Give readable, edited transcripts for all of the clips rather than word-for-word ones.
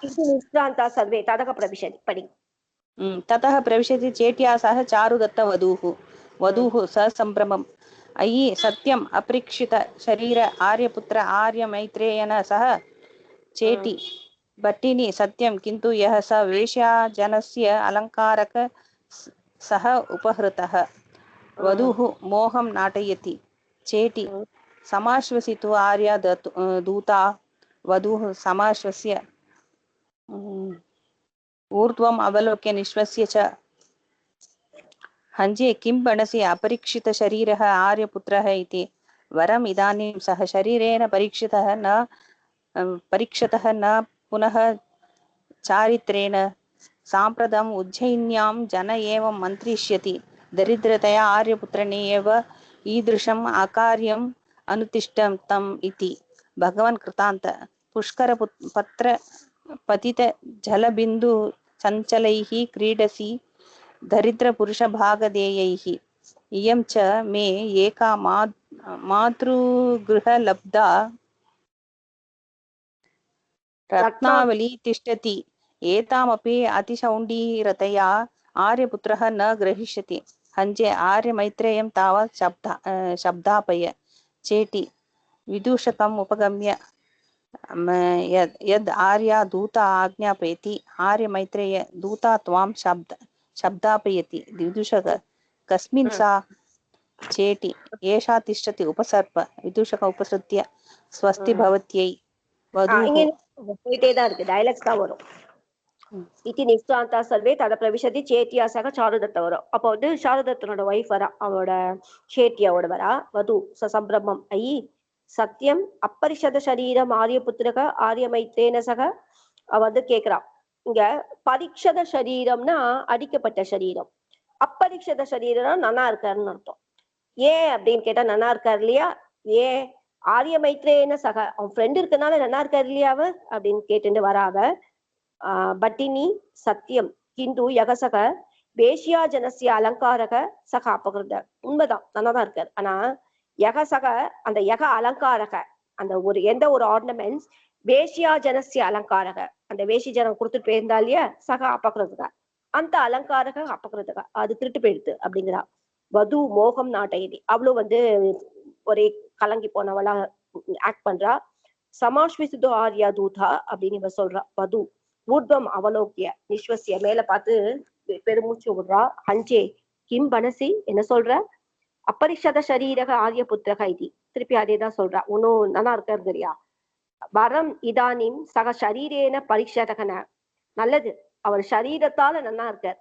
इति निष्क्रान्ता सर्वे ततः प्रविशति पडि ततः प्रविशति चेट्या सह चारुदत्त वधूः ससम्भ्रमम् अयि सत्यम् अपरीक्षित शरीर आर्यपुत्र आर्यमैत्रेयेन सह चेटी भट्टिनी सत्यं किन्तु यः स वेश्या जनस्य अलङ्कारक सह उपहृतः वधूः मोहं नाटयति चेटी समाश्वसितु आर्या दूता वधूः समाश्वस्य ऊर्ध्वम् अवलोक्य निश्वस्य च हञ्जे किं बनसि अपरीक्षित शरीरः आर्यपुत्रः इति वरम् इदानीं सः शरीरेण परीक्षितः न पुनः चारित्रेण साम्प्रतम् उज्जयिन्यां जन एवं मन्त्रिष्यति दरिद्रतया आर्यपुत्रने एव ईदृशम् अकार्यम् अनुतिष्ठं तम् इति भगवन् कृतान्त पुष्कर पत्र पतित जलबिन्दु चञ्चलैः क्रीडसि दरिद्र पुरुष भागधेयैः इयं च मे एका मातृगृहलब्धा रत्नावली तिष्ठति एतामपि अतिशौण्डीरतया आर्यपुत्रः न ग्रहीष्यति हञ्जे आर्यमैत्रेयं तावत् शब्दापय चेटी विदूषकम् उपगम्य यद् आर्या दूता आज्ञापयति आर्यमैत्रेय दूता त्वां शब्दापयति विदूषक कस्मिन् सा चेटी एषा तिष्ठति उपसर्प विदूषक उपसृत्य स्वस्ति भवत्यै वधूः போயிட்டே தான் இருக்கு டைலாக்ஸ் தான் வரும் இத்தி நிஷ்டாந்தா சர்வே தத பிரவிசதி சேத்தியாசாக சாருதத்த வரும் அப்போ வந்து சாருதத்தனோட ஒய்ஃப் வரா அவளோட சேட்டியாவோட வரா வது சசம்பிரமம் ஐ சத்தியம் அப்பரிஷத சரீரம் ஆரியபுத்திரக ஆரியமைத்தேன சக அவ வந்து கேக்குறா இங்க பரீட்சத சரீரம்னா அடிக்கப்பட்ட சரீரம் அப்பரிஷத சரீரம் நல்லா இருக்காருன்னு அர்த்தம் ஏன் அப்படின்னு கேட்டா நல்லா இருக்காரு இல்லையா ஏன் ஆரிய மைத்ரேன சக அவன் ஃப்ரெண்ட் இருக்கனால நல்லா இருக்காரு இல்லையா அவ அப்படின்னு கேட்டுட்டு வராவ பட்டினி சத்தியம் கிந்து யகசக வேஷ்யா ஜனசிய அலங்காரக சக அபகிருத உண்மைதான் நல்லாதான் இருக்காரு ஆனா யகசக அந்த யக அலங்காரக அந்த ஒரு எந்த ஒரு ஆர்னமெண்ட்ஸ் வேஷ்யா ஜனசிய அலங்காரக அந்த வேஷி ஜனம் கொடுத்துட்டு போயிருந்தா இல்லையா சக அபகிருதக அந்த அலங்காரக அபகிருதக அது திருட்டு போயிடுது அப்படிங்கிறா வது மோகம் நாட்டையதி அவளும் வந்து ஒரே கலங்கி போனவளா ஆக்ட் பண்றா சமாஷ்விசுதோ ஆர்யா தூதா அப்படின்னு இவ சொல்றா வது ஊர்வம் அவலோக்கிய நிஸ்வசிய மேல பார்த்து பெருமூச்சு விடுறா ஹஞ்சே கிம் பனசி என்ன சொல்ற அப்பரிஷத சரீரக ஆரிய புத்திரக இது திருப்பி அதேதான் சொல்றா ஒன்னும் நல்லா இருக்காரு தெரியா வரம் இதானிம் சக சரீரேன பரிஷதகன நல்லது அவர் சரீரத்தால நல்லா இருக்கார்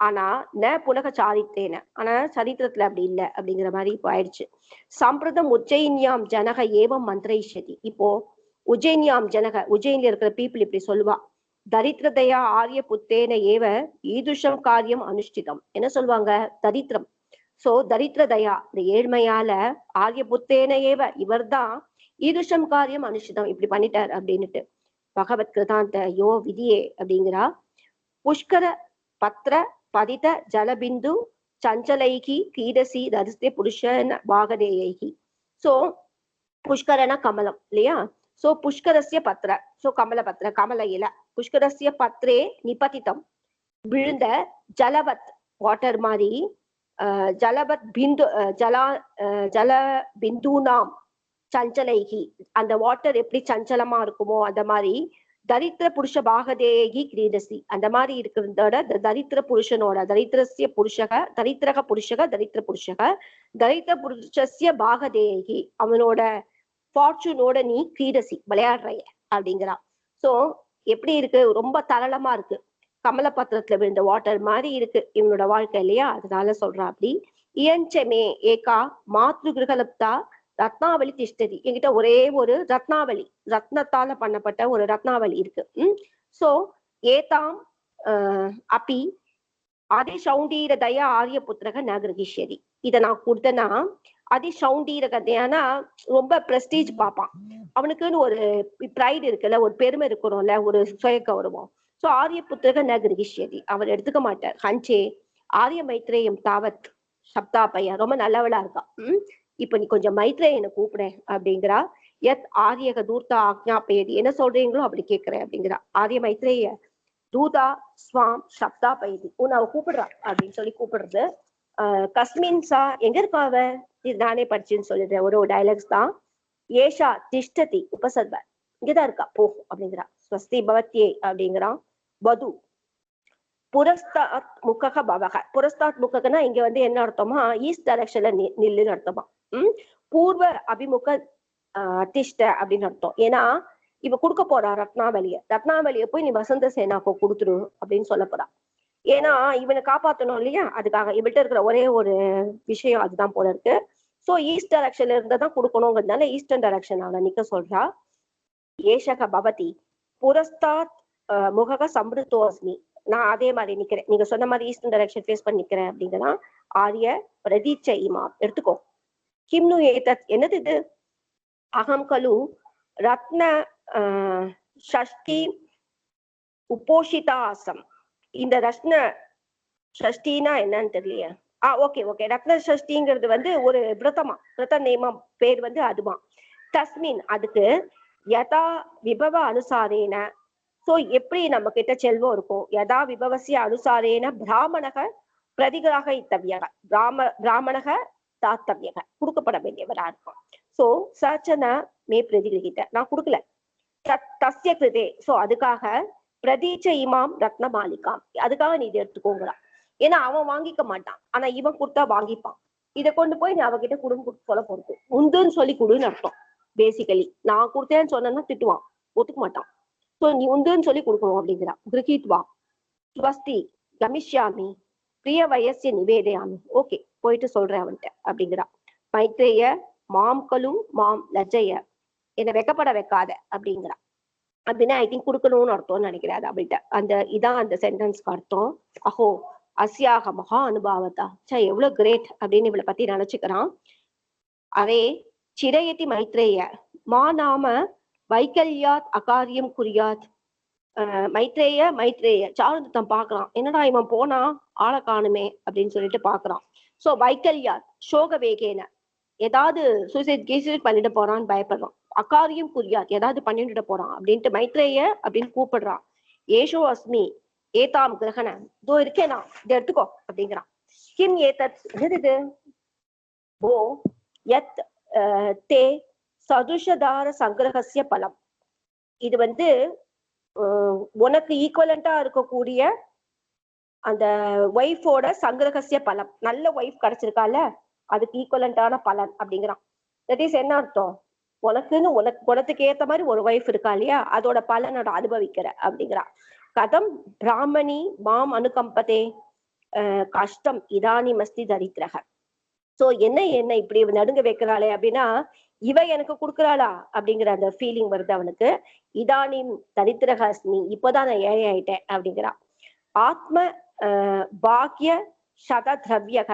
ஆனா ந புனக சாரித்தேன ஆனா சரித்திரத்துல அப்படி இல்லை அப்படிங்கிற மாதிரி இப்போ ஆயிடுச்சு சம்பிரதம் உஜ்ஜயின்யாம் ஜனக ஏவம் மந்திரைஷதி இப்போ உஜ்ஜயின்யாம் ஜனக உஜ்ஜயின்ல இருக்கிற பீப்புள் இப்படி சொல்லுவா தரித்திரதையா ஆரிய புத்தேன ஏவ ஈதுஷம் காரியம் அனுஷ்டிதம் என்ன சொல்லுவாங்க தரித்திரம் சோ தரித்திரதையா இந்த ஏழ்மையால ஆரிய புத்தேன ஏவ இவர்தான் ஈதுஷம் காரியம் அனுஷ்டிதம் இப்படி பண்ணிட்டார் அப்படின்னுட்டு பகவத் கிருதாந்த யோ விதியே அப்படிங்கிறா புஷ்கர பத்திர பதித ஜலபிந்து சஞ்சலைகி கீடசி தரிஸ்தே புருஷன பாகதேயைகி சோ புஷ்கரன கமலம் இல்லையா சோ புஷ்கரஸ்ய பத்திர சோ கமல பத்திர கமல இல புஷ்கரஸ்ய பத்ரே நிபதிதம் விழுந்த ஜலவத் வாட்டர் மாதிரி ஜலவத் பிந்து ஜல பிந்துனாம் சஞ்சலைகி அந்த வாட்டர் எப்படி சஞ்சலமா இருக்குமோ அந்த மாதிரி தரித்திர புருஷ பாகதேகி கிரீடசி அந்த மாதிரி இருக்கிறதோட தரித்திர புருஷனோட தரித்திரஸ்ய புருஷக தரித்திரக புருஷக தரித்திர புருஷக தரித்திர புருஷஸ்ய பாகதேகி அவனோட ஃபார்ச்சூனோட நீ கிரீடசி விளையாடுறைய அப்படிங்கிறான் சோ எப்படி இருக்கு ரொம்ப தரளமா இருக்கு கமல பத்திரத்துல விழுந்த வாட்டர் மாதிரி இருக்கு இவனோட வாழ்க்கை இல்லையா அதனால சொல்றான் அப்படி இயஞ்சமே ஏகா மாத்ரு கிரகலப்தா ரத்னாவளி திஷ்டதி என்கிட்ட ஒரே ஒரு ரத்னாவளி ரத்னத்தால பண்ணப்பட்ட ஒரு ரத்னாவளி இருக்கு சோ ஏதாம் அப்பி அதிசௌண்டீரதயா ஆரிய புத்திரக நகரகிஷரி இதை நான் கொடுத்தேன்னா அதிசௌண்டீரகதையானா ரொம்ப பிரஸ்டீஜ் பார்ப்பான் அவனுக்குன்னு ஒரு ப்ரைடு இருக்குல்ல ஒரு பெருமை இருக்கணும்ல ஒரு சுய கௌரவம் சோ ஆரிய புத்திரக நகரகிஷரி அவர் எடுத்துக்க மாட்டார் ஹஞ்சே ஆரிய மைத்ரேயம் தாவத் சப்தா பையன் ரொம்ப நல்லவளா இருக்கா இப்ப நீ கொஞ்சம் மைத்ரேயனை கூப்பிட அப்படிங்கிறா எத் ஆரியக தூர்த்தா ஆக்ஞாபயதி, என்ன சொல்றீங்களோ அப்படி கேட்கிறேன் அப்படிங்கிறா. ஆரிய மைத்ரேய தூதா ஸ்வாம் சப்தா பயதி, உன்னை அவ கூப்பிடுறா அப்படின்னு சொல்லி கூப்பிடுறது. கஸ்மின் சா, எங்க இருக்கா அவ, இது நானே படிச்சுன்னு சொல்லிடுறேன், ஒரு டைலாக்ஸ் தான். ஏஷா திஷ்டதி உபசர்வ, இங்கதான் இருக்கா போ அப்படிங்கிறா. ஸ்வஸ்தி பவத்யே அப்படிங்கிறான். வது புரஸ்தாத் முக்கக பவக, புரஸ்தாத் முக்ககனா இங்க வந்து என்ன அர்த்தமா, ஈஸ்ட் டைரக்ஷன்ல நில்லுன்னு அர்த்தமா. பூர்வ அபிமுக திஷ்ட அப்படின்னு அர்த்தம். ஏன்னா இவ கொடுக்க போறா ரத்னாவளிய போய் நீ வசந்த சேனாக்கோ கொடுத்துரு அப்படின்னு சொல்ல போறா. ஏன்னா இவனை காப்பாத்தணும் இல்லையா, அதுக்காக இவள்கிட்ட இருக்கிற ஒரே ஒரு விஷயம் அதுதான் போல இருக்கு. சோ ஈஸ்ட் டைரக்ஷன்ல இருந்ததான் கொடுக்கணுங்கிறதுனால ஈஸ்டர்ன் டைரக்ஷன் அவளை நிக்க சொல்றா. ஏஷக பவதி புரஸ்தாத் முகக சம்பிருத்தோ அஸ்மி, நான் அதே மாதிரி நிக்கிறேன், நீங்க சொன்ன மாதிரி ஈஸ்டர்ன் டைரக்ஷன் ஃபேஸ் பண்ணி நிக்கிறேன் அப்படிங்கிறா. ஆரிய பிரதீட்ச இமா, எடுத்துக்கோ. கிம்னு ஏதத், என்னது இது, அகம் கலு ரத்ன ஷஷ்டி உபோஷிதாசம். இந்த ரத்ன ஷஷ்டினா என்னன்னு தெரியலையே. ஓகே ஓகே, ரத்ன ஷஷ்டிங்கிறது வந்து ஒரு விரத நேமம் பேர் வந்து அதுமா. தஸ்மின், அதுக்கு யதா விபவ அனுசாரேன, சோ எப்படி நம்ம கிட்ட செல்வம் இருக்கும், யதா விபவசிய அனுசாரேன பிராமணக பிரதிகிரகித்தவ்யக, பிராமணக தாத்தவ்யக, கொடுக்கப்பட வேண்டியவரா இருக்கும். சோ சச்சன மே பிரதிகிரகித்த, நான் கொடுக்கல, தஸ்ய கிருதே, சோ அதுக்காக பிரதீச்ச இமாம் ரத்ன மாலிகாம், அதுக்காக நீ இதை எடுத்துக்கோங்கிறா. ஏன்னா அவன் வாங்கிக்க மாட்டான், ஆனா இவன் கொடுத்தா வாங்கிப்பான். இதை கொண்டு போய் நீ அவகிட்ட குடும்ப சொல்ல போறது, உந்துன்னு சொல்லி கொடுன்னு அர்த்தம். பேசிக்கலி நான் கொடுத்தேன்னு சொன்னா திட்டுவான், ஒத்துக்க மாட்டான். சோ நீ உந்துன்னு சொல்லி கொடுக்கணும் அப்படிங்கிறா. கிரகித்வா ஸ்வஸ்தி கமிஷ்யாமி பிரிய வயசிய நிவேதையாமி, ஓகே போயிட்டு சொல்றேன் அவன்கிட்ட அப்படிங்கிறா. மைத்ரேய மாம் கலு மாம் லஜ்ஜய, என்னை வெக்கப்பட வைக்காத அப்படிங்கிறா. அப்படின்னா ஐ திங்க் கொடுக்கணும்னு அர்த்தம்னு நினைக்கிறாரு அவள்கிட்ட. இதான் அந்த சென்டென்ஸ்க்கு அர்த்தம். அஹோ அஸ்யாக மகா அனுபவத்தா, எவ்வளவு கிரேட் அப்படின்னு இவளை பத்தி நினைச்சுக்கிறான். அரே சிரயதி மைத்ரேய மா நாம வைக்கல்யாத் அகாரியம் குறியாத். மைத்ரேய சாருதத்தம் பாக்குறான், என்னடா இவன் போனா ஆளை காணுமே அப்படின்னு சொல்லிட்டு பாக்குறான். சோ வைக்கல்யாத் சோக வேகேன, ஏதாவது சூசைட் பண்ணிட்டு போறான்னு பயப்படுறான். அகாரியம் குறியாத், ஏதாவது பண்ணிட்டு போறான் அப்படின்ட்டு மைத்ரேய அப்படின்னு கூப்பிடுறான். ஏஷோ அஸ்மி ஏதாம் கிரகண, இதோ இருக்கேனா, இதை எடுத்துக்கோ அப்படிங்கிறான். கிம் ஏதத், என்னது ஓ யத் தே சதுஷதார சங்கிரகசிய பலம், இது வந்து உனக்கு ஈக்குவலண்டா இருக்கக்கூடிய அந்த ஒய்ஃபோட சங்கிரகசிய பலம், நல்ல ஒய்ஃப் கிடைச்சிருக்கால அதுக்கு ஈக்குவலண்டான பலன் அப்படிங்கிறான். தட் இஸ் என்ன அர்த்தம், உனக்குன்னு குணத்துக்கு ஏத்த மாதிரி ஒரு ஒய்ஃப் இருக்கா இல்லையா, அதோட பலனோட அனுபவிக்கிற அப்படிங்கிறான். கதம் பிராமணி மாம் அனுகம்பதே கஷ்டம் இதானி மஸ்தி தரித்திரக. சோ என்ன இப்படி நடுங்க வைக்கிறாளே அப்படின்னா, இவ எனக்கு கொடுக்குறாளா அப்படிங்கிற அந்த ஃபீலிங் வருது அவனுக்கு. இதானி தரித்திரக அஸ்மி, இப்போதான் நான் ஏழை ஆயிட்டேன் அப்படிங்கிறான். ஆத்ம பாக்ய சத திரவியக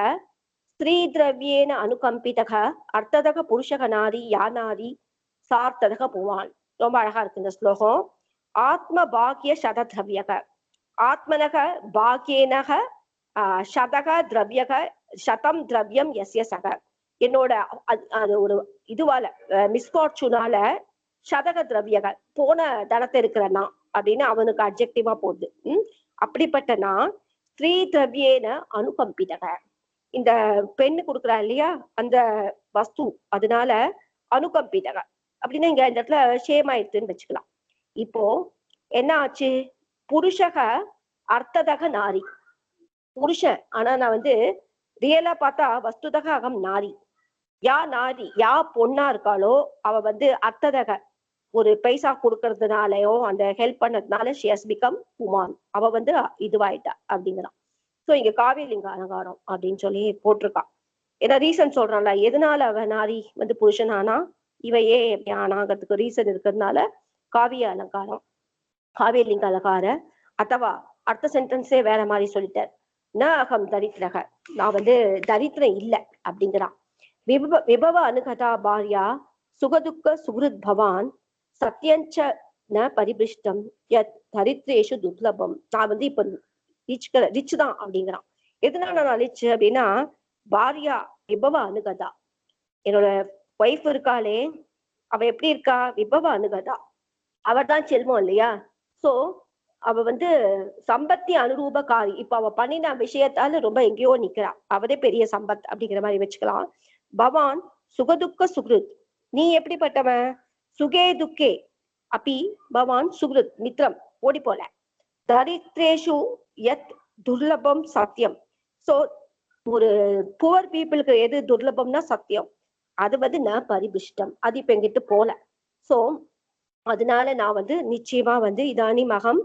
ஸ்திரீ திரவியேன அனுகம்பிதக அர்த்ததக புருஷக நாரி யானாரி சார்த்ததக புவான். ரொம்ப அழகா இருக்கு இந்த ஸ்லோகம். ஆத்ம பாக்ய சத திரவியக, ஆத்மனக பாக்யேனக சதக திரவியக சதம் திரவியம் எஸ்ய சக, என்னோட அது ஒரு இதுவால மிஸ்பார்ச்சூனால சதக திரவியக போன தனத்தை இருக்கிறனா அப்படின்னு அவனுக்கு அப்ஜெக்டிவா போகுது. அப்படிப்பட்ட நான் ஸ்திரீ திரவியேன அனுகம்பிதக, இந்த பெண்ணு கொடுக்குறா இல்லையா அந்த வஸ்து, அதனால அனுகம்பிதக அப்படின்னா இங்க இந்த இடத்துல ஷேம் ஆயிடுதுன்னு வச்சுக்கலாம். இப்போ என்ன ஆச்சு, புருஷக அர்த்ததக நாரி, புருஷன், ஆனா நான் வந்து ரியலா பார்த்தா வஸ்துதக அகம் நாரி, யா பொண்ணா இருக்காளோ அவ வந்து அர்த்ததக ஒரு பைசா கொடுக்கறதுனாலயோ அந்த ஹெல்ப் பண்ணதுனால she has become woman, அவ வந்து இதுவாயிட்டா அப்படிங்கிறான். சோ இங்க காவியலிங்க அலங்காரம் அப்படின்னு சொல்லி போட்டிருக்கான். ஏன்னா ரீசன் சொல்றான்ல, எதனால அவ நாரி வந்து புருஷன் ஆனா இவ ஏன் எப்படி ஆனாங்கிறதுக்கு ரீசன் இருக்கிறதுனால காவிய அலங்காரம், காவியலிங்க அலங்கார. அத்தவா அடுத்த சென்டென்ஸே வேற மாதிரி சொல்லிட்டார். ந அகம் தரித்திரக, நான் வந்து தரித்திரம் இல்லை அப்படிங்கிறான். விபவ அனுகதா பாரியா சுகதுக்க சுகிருத் பவான் சத்தியஞ்ச ந பரிபிருஷ்டம் யத் தரித்ரேஷு துர்லபம். நான் வந்து இப்ப ரிச் தான் அப்படிங்கிறான். எதனால நான் ரிச் அப்படின்னா, பாரியா விபவ அனுகதா, என்னோட ஒய்ஃப் இருக்காளே அவ எப்படி இருக்கா? விபவ அனுகதா. அவர் தான் செல்வம் இல்லையா? சோ அவ வந்து சம்பத்தி அனுரூபகாரி. இப்ப அவ பண்ணின விஷயத்தால ரொம்ப எங்கேயோ நிக்கிறா. அவரே பெரிய சம்பத் அப்படிங்கிற மாதிரி வச்சுக்கலாம். பவான் சுகதுக்க சுக்ருத். நீ எப்படிப்பட்டவன்? சுகே துக்கே அப்பி பவான் சுக்ருத் மித்ரம். ஓடி போல. தரித்ரேஷு யத் துர்லபம் சத்தியம். சோ ஒரு புவர் பீப்புளுக்கு எது துர்லபம்னா சத்தியம். அது வந்து நான் பரிபிஷ்டம். அது இப்ப எங்கிட்ட போல. சோ அதனால நான் வந்து நிச்சயமா வந்து இதானி மகம்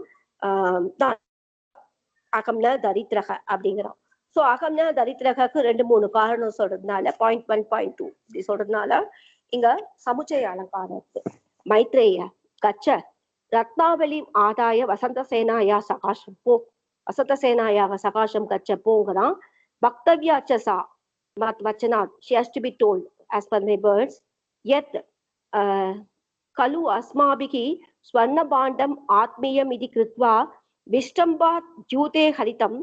அகம்ன தரித்திரக அப்படிங்கிறோம். சோ அகம்ன தரித்திரகக்கு 2-3 காரணம் சொல்றதுனால 0.1 0.2 இப்படி சொல்றதுனால இங்க சமுச்சய அலங்காரம் இருக்கு. மைத்ரேய கச்ச ரத்னாவளி ஆதாய வசந்த சேனாயா சகாசம் போ. வசந்த சேனாயாக சகாசம் கச்ச போங்கிறான். பக்தவியாச்சசா மத் வச்சனாத் she has to be told as per my words yet கலு அஸ்மாபிகி ஸ்வர்ணபாண்டம் ஆத்மீயம் இது கிருத்வா விஷ்டம்பாத் ஜூதே ஹரிதம்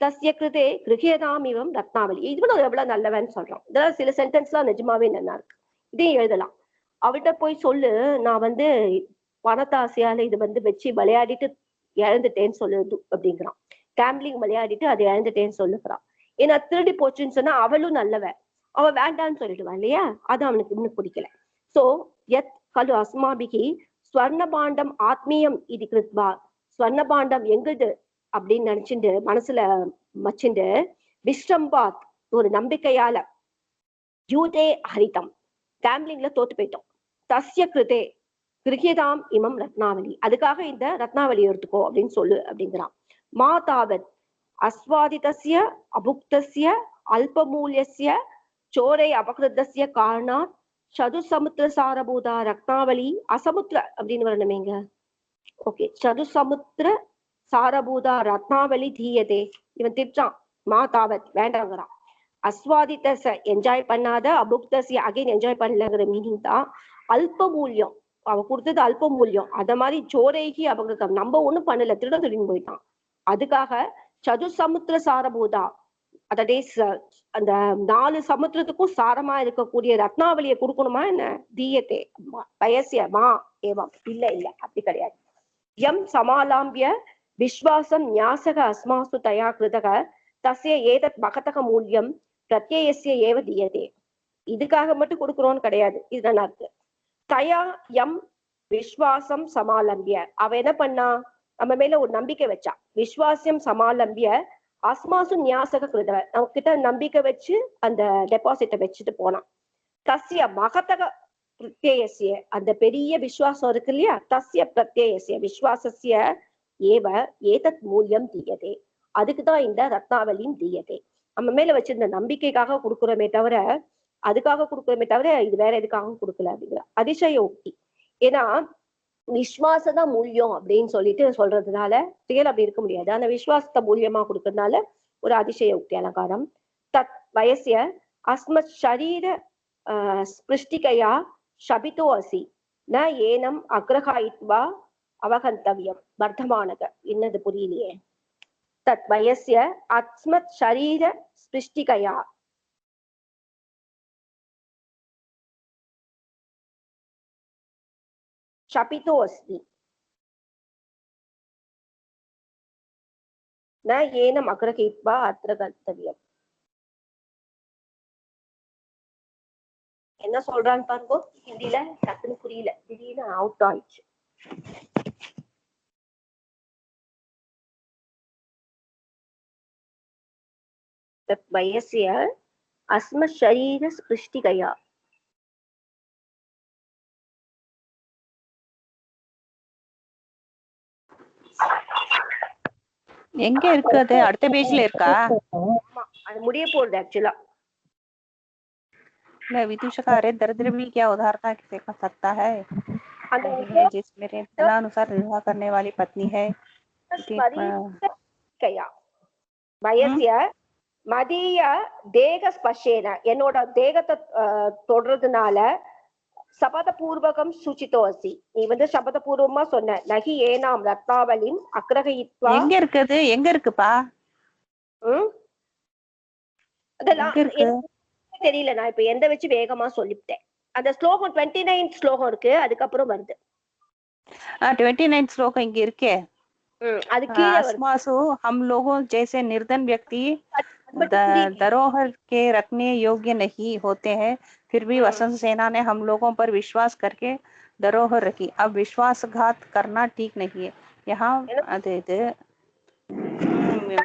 தஸ்ய கிருதே கிருஹேதாம் இவம் ரத்னாவளி. இவனும் எவ்வளவு நல்லவன் சொல்றான். இதெல்லாம் சில சென்டென்ஸ்லாம் நிஜமாவே நல்லா இருக்கு. இதையும் எழுதலாம். அவள்கிட்ட போய் சொல்லு, நான் வந்து பணத்தாசையால இது வந்து வச்சு விளையாடிட்டு இழந்துட்டேன்னு சொல்லுது அப்படிங்கிறான். கேம்பிளிங் விளையாடிட்டு அதை இழந்துட்டேன்னு சொல்லுகிறான். ஏன்னா திருடி போச்சுன்னு சொன்னா அவளும் நல்லவன், அவ வேண்டான்னு சொல்லிடுவான் இல்லையா? அது அவனுக்கு இன்னும் பிடிக்கல. சோ எத் கலு அஸ்மாபிகி ஸ்வர்ணபாண்டம் ஆத்மீயம் இது கிருத்வா. ஸ்வர்ணபாண்டம் எங்குது அப்படின்னு நினைச்சுட்டு மனசுல வச்சுட்டு விஷ்டம்பாத் ஒரு நம்பிக்கையால ஜூதே ஹரிதம் கேம்பிளிங்ல தோத்து போயிட்டோம். தஸ்ய கிருதே கிருஹிதாம் இமம் ரத்னாவளி. அதுக்காக இந்த ரத்னாவளி எடுத்துக்கோ அப்படின்னு சொல்லு அப்படிங்கிறான். மா தாவத் அஸ்வாதிதஸ்ய அபுக்தஸ்ய அல்பமூல்யஸ்ய சோரை அபகிருதஸ்ய காரணாத் சதுசமுத்திர சாரபூதா ரத்னாவளி அசமுத்திர அப்படின்னு வரணுமேங்க. ஓகே, சதுசமுத்திர சாரபூதா ரத்னாவளி தீயதே. இவன் திட்டான். மா தாவத் வேண்டாங்கிறான். அஸ்வாதிதச என்ஜாய் பண்ணாத, அபுக்தசிய அகைன் என்ஜாய் பண்ணலங்கிற மீனிங் தான். அல்ப மூல்யம் அவ கொடுத்தது அல்ப மூல்யம். அத மாதிரி சோரைகி அபகிருதம் நம்ம ஒண்ணும் பண்ணல, திருடின்னு போயிட்டான். அதுக்காக சதுசமுத்திர சாரபூதா அதே அந்த 4 சமுத்திரத்துக்கும் சாரமா இருக்கக்கூடிய ரத்னாவளியை கொடுக்கணுமா என்ன? தீயத்தே பயசியமா ஏவம். இல்ல இல்ல அப்படி கிடையாது. எம் சமாலாம்பிய விஸ்வாசம் ஞாசக அஸ்மாசு தயா கிருதக தஸ்ய ஏதத் மகதக மூல்யம் பிரத்யேயஸ்ய ஏவ தீயதே. இதுக்காக மட்டும் கொடுக்குறோன்னு கிடையாது. இது நல்லா இருக்கு. தயா எம் விஸ்வாசம் சமாலம்பிய, அவ என்ன பண்ணா? நம்ம மேல ஒரு நம்பிக்கை வச்சா. விஸ்வாசியம் சமாலம்பிய அஸ்மாசு ஞாசக கிருதக, நம்ம கிட்ட நம்பிக்கை வச்சு அந்த டெபாசிட்டை வச்சுட்டு போனான். தஸ்ய மகதக பிரத்யேயஸ்ய, அந்த பெரிய விசுவாசம் இருக்கு இல்லையா? தஸ்ய பிரத்யேயஸ்ய விஸ்வாசஸ்ய ஏவ ஏதத் மூல்யம் தீயதே. அதுக்குதான் இந்த ரத்னாவளியும் தீயதே. நம்ம மேல வச்சிருந்த நம்பிக்கைக்காக கொடுக்குறோமே தவிர, அதுக்காக கொடுக்குறோமே தவிர இது வேற எதுக்காகவும் கொடுக்கல அப்படிங்கிற அதிசய உக்தி. ஏன்னா விஸ்வாசதான் மூல்யம் அப்படின்னு சொல்லிட்டு சொல்றதுனால ரியல் அப்படி இருக்க முடியாது. ஆனா விஸ்வாசத்தை மூலியமா கொடுக்கறதுனால ஒரு அதிசய உக்தி அலங்காரம். தத் வயசிய அஸ்மத் ஷரீர ஸ்பிருஷ்டிகையா ஷபிதோ அசி ந ஏனம் அக்ரஹாயித்வா அவகந்தவியம் வர்த்தமானக. என்னது புரியலையே? தத் வயசிய அஸ்மத் ஷரீர ஸ்பிருஷ்டிகையா ஷபிதோ அஸ்தி ந ஏனம் அக்ரஹித்வா அத்ர கர்த்தவியம். என்ன சொல்றான்னு பாருங்க. ஹிந்தில டக்குன்னு புரியல, திடீர்னு அவுட் ஆயிடுச்சு. வயசிய அஸ்ம ஷரீர ஸ்பிருஷ்டிகையா. எங்க இருக்கு? அது அடுத்த பேஜ்ல இருக்கா? ஆமா, அது முடிய போகுது ஆக்சுவலா. विदूषक अरे दरिद्र भी क्या उदारता देखा सकता है जिसमें अनुसार निर्वाह करने वाली पत्नी है. வயசிய மதிய தேக ஸ்பர்ஷேன, என்னோட தேகத்தை தொடர்றதுனால சபதபூர்வகம் சுச்சிதோசி, நீ வந்து சபதபூர்வமா சொன்ன. நகி ஏனாம் ரத்னாவளிம் அக்ரஹயித்வா. எங்க இருக்குது? எங்க இருக்குப்பா? அதெல்லாம் தெரியல. நான் இப்ப எந்த வச்சு வேகமா சொல்லிவிட்டேன். அந்த ஸ்லோகம் 29 ஸ்லோகம் இருக்கு, அதுக்கப்புறம் வருது. 29 श्लोक இங்க இருக்கே. அது கீழே வருது. अस्मासु हम लोगों जैसे निर्धन व्यक्ति அது மட்டும் புரியல. धरोहर के रखने योग्य नहीं होते हैं, फिर भी वसंत सेना ने हम लोगों पर विश्वास करके धरोहर रखी. अब विश्वासघात करना ठीक नहीं है. यहाँ अदे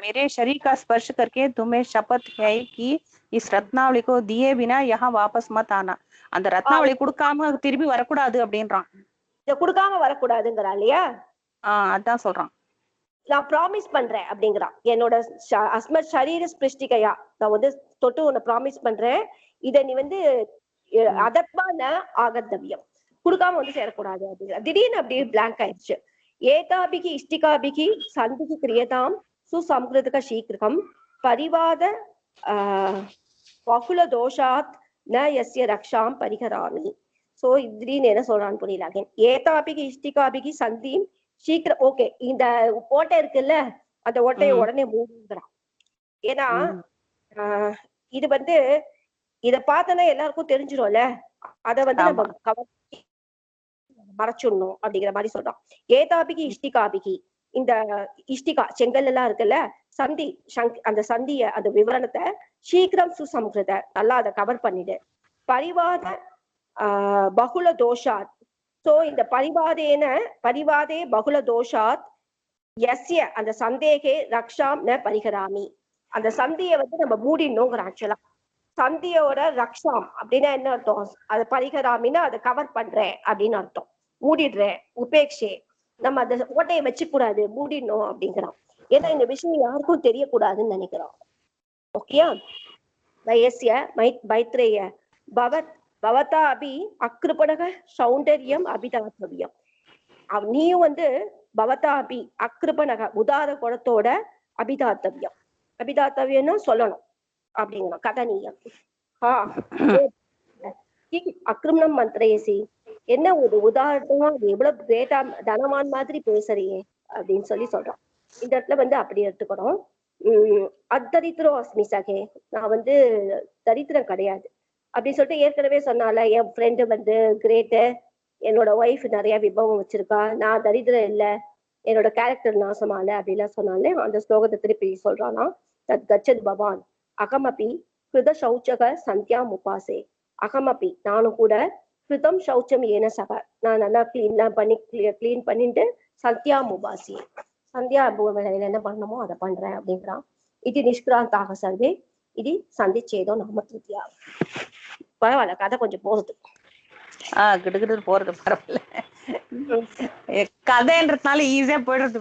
मेरे शरीर का स्पर्श करके तुम्हें शपथ है कि इस रत्नावली को दिए बिना यहाँ वापस मत आना. அந்த ரத்னாவளி கொடுக்காம திரும்பி வரக்கூடாது அப்படின்றான். இத கொடுக்காம வரக்கூடாதுங்கிறா இல்லையா? அதான் சொல்றான். நான் ப்ராமிஸ் பண்றேன் அப்படிங்கிறான். என்னோட அஸ்மத் ஷரீர ஸ்பிருஷ்டிகையா நான் வந்து தொட்டு உன்னை ப்ராமிஸ் பண்றேன், இத நீ வந்து அதத்மான ஆகத்தவியம் கொடுக்காம வந்து சேரக்கூடாது அப்படிங்கிற. திடீர்னு அப்படியே பிளாங்க் ஆயிடுச்சு. ஏதாபிகி இஷ்டிகாபிகி சந்திகி கிரியதாம் சுசம்கிருதக சீக்கிரம் பரிவாத பகுல தோஷாத் ந யஸ்ய ரக்ஷாம் பரிகராமி. சோ திடீர்னு என்ன சொல்றான்னு புரியல. அகைன் ஏதாபிகி இஷ்டிகாபிகி சந்தீம் சீக்கிரம். ஓகே, இந்த ஓட்டை இருக்குல்ல, அந்த ஓட்டையை உடனே மூடுங்கிறான். ஏன்னா இது வந்து இத பார்த்தனா எல்லாருக்கும் தெரிஞ்சிடும்ல, அத வந்து நம்ம மறைச்சிடணும் அப்படிங்கிற மாதிரி சொல்றான். ஏதாபிகி இஷ்டிகாபிகி, இந்த இஷ்டிகா செங்கல் எல்லாம் இருக்குல்ல, சந்தி அந்த சந்திய அந்த விவரணத்தை சீக்கிரம் சுசம்கிருத நல்லா அதை கவர் பண்ணிடு. பரிவாத பகுல தோஷாத். சோ இந்த பரிவாதே பகுல தோஷாத் யஸ்ய அந்த சந்தேகே ரக்ஷாம் ந பரிகராமி. அந்த சந்தியை வந்து நம்ம மூடிடணுங்கிற. ஆக்சுவலா சந்தியோட ரக்ஷாம் அப்படின்னா என்ன அர்த்தம்? அது பரிகராமின்னா அதை கவர் பண்றேன் அப்படின்னு அர்த்தம். மூடிடுறேன், உபேக்ஷே. நம்ம அந்த ஓட்டையை வச்சு கூடாது, மூடிடணும் அப்படிங்கிறான். ஏன்னா இந்த விஷயம் யாருக்கும் தெரியக்கூடாதுன்னு நினைக்கிறோம். ஓகேயா? வயசிய மைத்ரேய பவதா அபி அக்ருபணக சௌந்தர்யம் அபிதாத்தவியம். நீயும் வந்து பவதா அபி அக்ருபணக உதார குணத்தோட அபிதாத்தவியம்னு சொல்லணும் அப்படிங்கிறோம். கதனீயம். அக்ரமணம் மந்திரேசி, என்ன ஒரு உதாரணமா எவ்வளவு கிரேட்டா தனவான் மாதிரி பேசுறியே அப்படின்னு சொல்றான். இந்த இடத்துல வந்து அப்படி எடுத்துக்கணும். அத்தரித்திரம் அஸ்மி சகே, நான் வந்து தரித்திரம் கிடையாது அப்படின்னு சொல்லிட்டு ஏற்கனவே சொன்னால, என் ஃப்ரெண்டு வந்து கிரேட்டு, என்னோட ஒய்ஃப் நிறைய விபவம் வச்சிருக்கா, நான் தரித்திரம் இல்லை, என்னோட கேரக்டர் நாசமால அப்படிலாம் சொன்னாலே அந்த ஸ்லோகத்தை திருப்பி சொல்றானா. தத் கச்சத் பவான் அகமபி கிருத சௌச்சக சந்தியாம் உபாசே. அகமபி நானும் கூட கிருதம் சௌச்சம் ஏன சக, நான் நல்லா கிளீன் பண்ணிட்டு சந்தியாம் உபாசி, சந்தியா வேலையில என்ன பண்ணணுமோ அதை பண்றேன் அப்படிங்கிறான். இது நிஷ்கிராந்தாக சர்வே இது சந்திச்சேதோ நாம திருத்தியா. பரவாயில்ல, கதை கொஞ்சம் போகுது. கிடுகிட்டு போறது பரவாயில்ல. கதைன்றதுனால ஈஸியா போயிடுறது.